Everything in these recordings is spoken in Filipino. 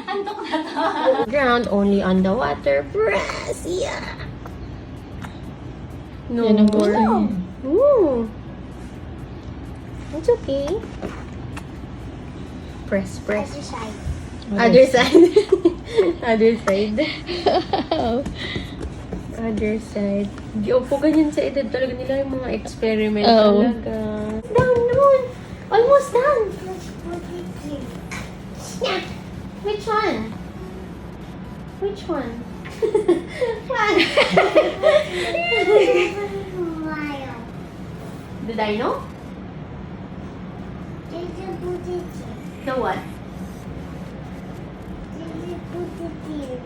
Antok na to. Ground only on the water. Press. Yeah. No Yan ang more. gusto niya. Ooh. It's okay. Press. Other side. Other side. Other side. Di po ganyan sa edad talaga nila yung mga experiment talaga. Down. Almost done. Yeah. Which one? Which one? The dino? The what?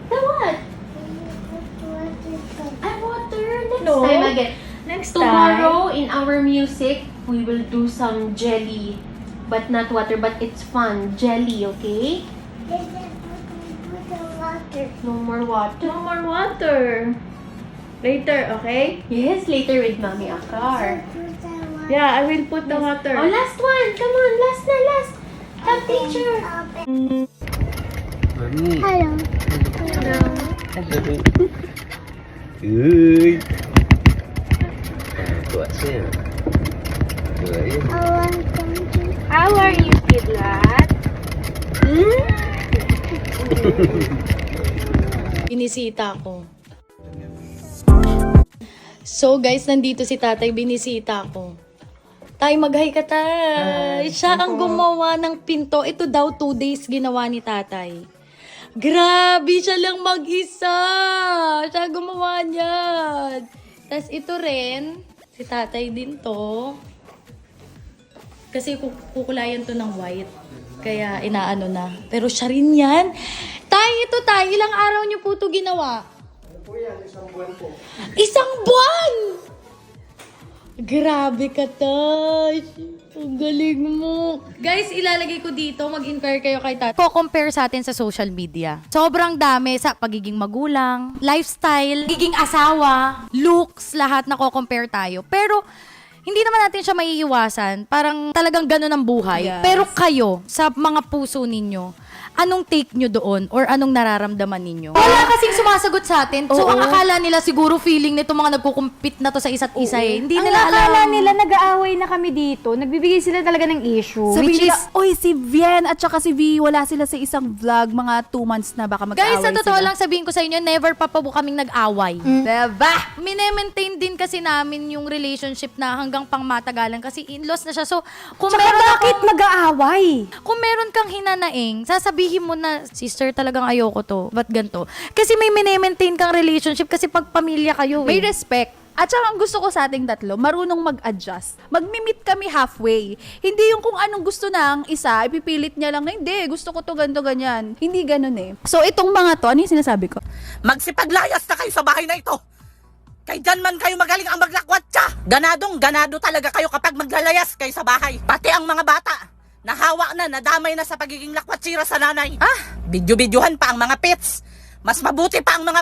The what? I water. Next No. time again. Next Tomorrow in our music, we will do some jelly. But not water, but it's fun. Jelly, okay? No more water. No more water. Later, okay? Yes, later with Mommy Akar. Yeah, I will put the water. Oh, last one. Come on, last. Have teacher. Mami. Hello. Ui. Kuat siya. Kuat yun. How are you, Kidlat? Binisita ko. So guys, nandito si tatay, binisita ko. Tay, mag-hi ka tay. Siya ang gumawa ng pinto. Ito daw 2 days ginawa ni tatay. Grabe, siya lang mag-isa. Siya gumawa niyan. Tapos ito rin, si tatay din to. Kasi kukulayan to ng white. Kaya inaano na. Pero siya rin yan. Tay, ito tay, ilang araw niyo po ito ginawa? Isang buwan po. Isang buwan! Grabe ka, Tay. Ang galing mo. Guys, ilalagay ko dito. Mag-inquire kayo kay Tatay. Co-compare sa atin sa social media. Sobrang dami sa pagiging magulang, lifestyle, pagiging asawa, looks, lahat na co-compare tayo. Pero hindi naman natin siya maiiwasan. Parang talagang ganun ang buhay. Yes. Pero kayo, sa mga puso ninyo, anong take nyo doon or anong nararamdaman ninyo? Wala kasing sumasagot sa atin. So, ang akala nila siguro feeling nito mga nagkukumpit na to sa isa't isa eh. Hindi Ang nila akala alam. nila nag-aaway na kami dito. Nagbibigay sila talaga ng issue. Sabi Which nila, is- oy, si Vien at saka si V, wala sila sa isang vlog, mga 2 months na baka mag-aaway Guys, sa totoo sila. lang sabihin ko sa inyo, never pa po kaming nag-away. Diba? Mine-maintain din kasi namin yung relationship na hanggang pang matagalan kasi in-laws na siya. So, kung Tsaka meron bakit mag-aaway? kung meron kang hinanaing, sasabihin mo na, sister, talagang ayoko to. Ba't ganito? Kasi may mine-maintain kang relationship kasi pag pamilya kayo May eh. respect. At saka ang gusto ko sa ating tatlo, marunong mag-adjust. Magmi-meet kami halfway. Hindi yung kung anong gusto ng isa, ipipilit niya lang na, hindi, gusto ko to, ganito, ganyan. Hindi ganun eh. So itong mga to, ano yung sinasabi ko? Magsipaglayas na kayo sa bahay na ito. Kay dyan man kayo magaling ang maglakwatsa. Ganado talaga kayo kapag maglalayas kayo sa bahay. Pati ang mga bata, nahawa na, nadamay na sa pagiging lakwatsira sa nanay. Bidyo-bidyuhan pa ang mga pets. Mas mabuti pa ang mga...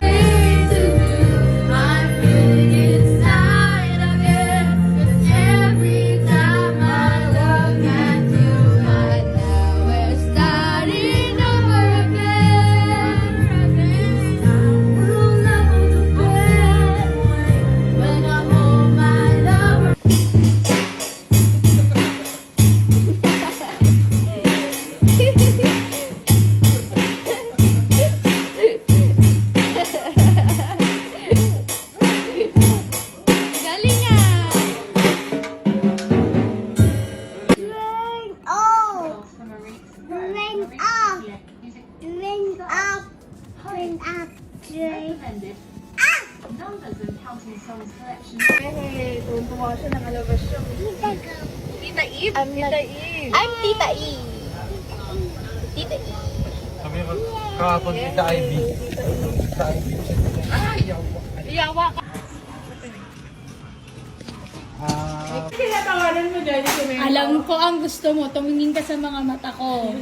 I'm Tita E. Tita E. Sabi ko, kahapon kita Ivy. Alam ko ang gusto mo. Tumingin ka sa mga mata ko.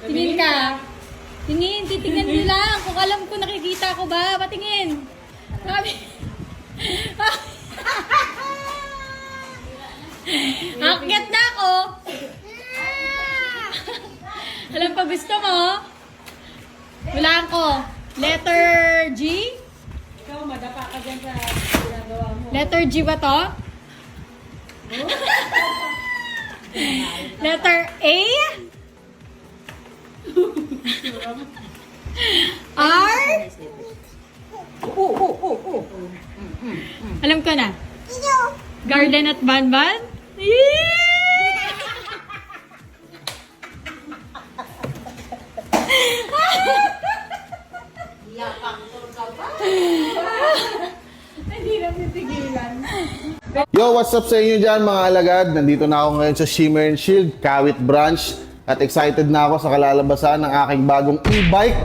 Tingin ka. Tingin, titingnan mo lang. Kung alam ko, nakikita ko ba? Patingin. Akyat na ako. Alam pa gusto mo? Hulaan ko. Letter G? Ikaw, madapa ka dyan sa ginagawa mo. Letter G ba to? Letter A? R? Alam ko na. Garden at Banban? Yo, what's up sa inyo dyan mga alagad? Nandito na ako ngayon sa Shimmer and Shield, Kawit Branch. At excited na ako sa kalalabasan ng aking bagong e-bike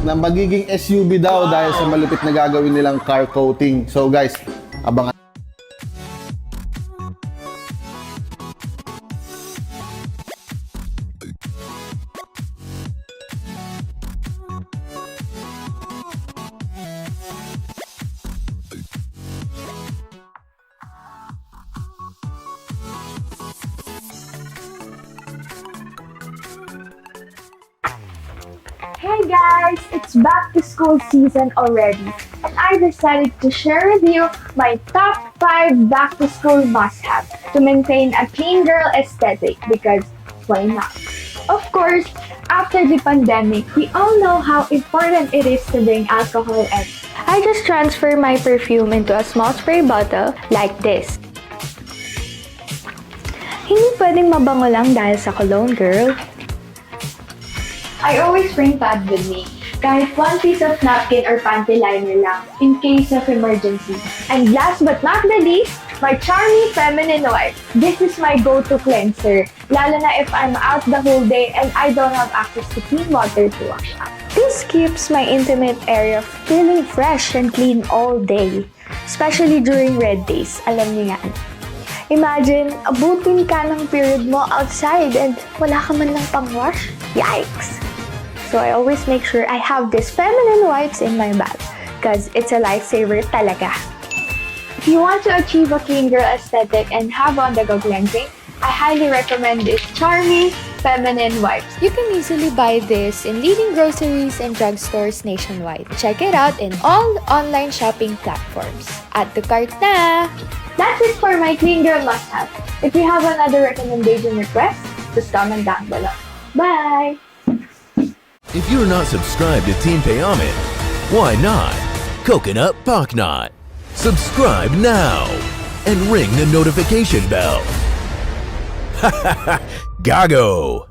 na magiging SUV daw dahil sa malupit na gagawin nilang car coating. So guys, abangan. Hey guys, it's back to school season already, and I decided to share with you my top 5 back to school must-have to maintain a clean girl aesthetic because why not? Of course, after the pandemic, we all know how important it is to bring alcohol and I just transfer my perfume into a small spray bottle like this. Hindi pwedeng mabango lang dahil sa cologne, girl. I always bring pad with me, kahit one piece of napkin or panty liner lang, in case of emergency. And last but not the least, my Charmy Feminine Wipe. This is my go-to cleanser, lalo na if I'm out the whole day and I don't have access to clean water to wash up. This keeps my intimate area feeling fresh and clean all day, especially during red days. Alam niyo yan. Imagine, abutin ka ng period mo outside and wala ka man lang pang-wash. Yikes! So I always make sure I have this feminine wipes in my bag because it's a lifesaver talaga. If you want to achieve a clean girl aesthetic and have on-the-go cleansing, I highly recommend this Charmy Feminine Wipes. You can easily buy this in leading groceries and drugstores nationwide. Check it out in all online shopping platforms. Add to cart na! That's it for my clean girl must-have. If you have another recommendation request, just comment down below. Bye! If you're not subscribed to Team Payaman, why not? Coconut Paknot. Subscribe now and ring the notification bell. Gago!